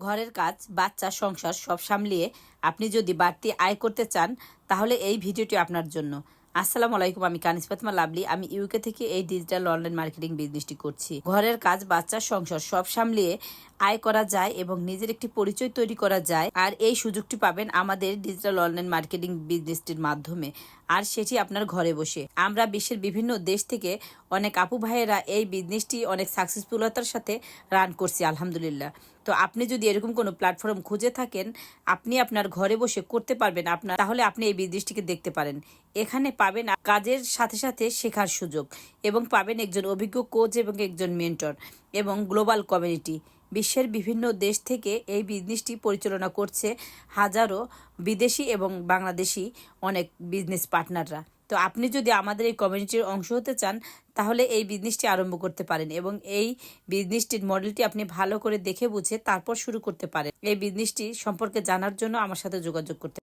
ঘরের কাজ, বাচ্চা, সংসার সব সামলিয়ে আপনি যদি বাড়তি আয় করতে চান তাহলে এই ভিডিওটি আপনার জন্য। আসসালামু আলাইকুম, আমি কানিজ ফাতেমা লাভলি। আমি ইউকে থেকে এই ডিজিটাল অনলাইন মার্কেটিং বিজনেসটি করছি। ঘরের কাজ, বাচ্চা, সংসার সব সামলিয়ে আয় করা যায় এবং নিজের একটি পরিচয় তৈরি করা যায়। আর এই সুযোগটি পাবেন আমাদের ডিজিটাল অনলাইন মার্কেটিং বিজনেসটির মাধ্যমে, আর সেটি আপনার ঘরে বসে। আমরা বিশ্বের বিভিন্ন দেশ থেকে অনেক আপু ভাইয়েরা এই বিজনেসটি অনেক সাকসেসফুলতার সাথে রান করছি আলহামদুলিল্লাহ। তো আপনি যদি এরকম কোনো প্ল্যাটফর্ম খুঁজে থাকেন, আপনি আপনার ঘরে বসে করতে পারবেন তাহলে আপনি এই বিজনেসটিকে দেখতে পারেন। এখানে পাবেন কাজের সাথে সাথে শেখার সুযোগ এবং পাবেন একজন অভিজ্ঞ কোচ এবং একজন মেন্টর এবং গ্লোবাল কমিউনিটি। বিশ্বের বিভিন্ন দেশ থেকে এই বিজনেসটি পরিচালনা করছে হাজারো বিদেশি এবং বাংলাদেশি অনেক বিজনেস পার্টনাররা। তো আপনি যদি আমাদের এই কমিউনিটির অংশ হতে চান তাহলে এই বিজনেসটি আরম্ভ করতে পারেন এবং এই বিজনেসটির মডেলটি আপনি ভালো করে দেখে বুঝে তারপর শুরু করতে পারেন। এই বিজনেসটি সম্পর্কে জানার জন্য আমার সাথে যোগাযোগ করতে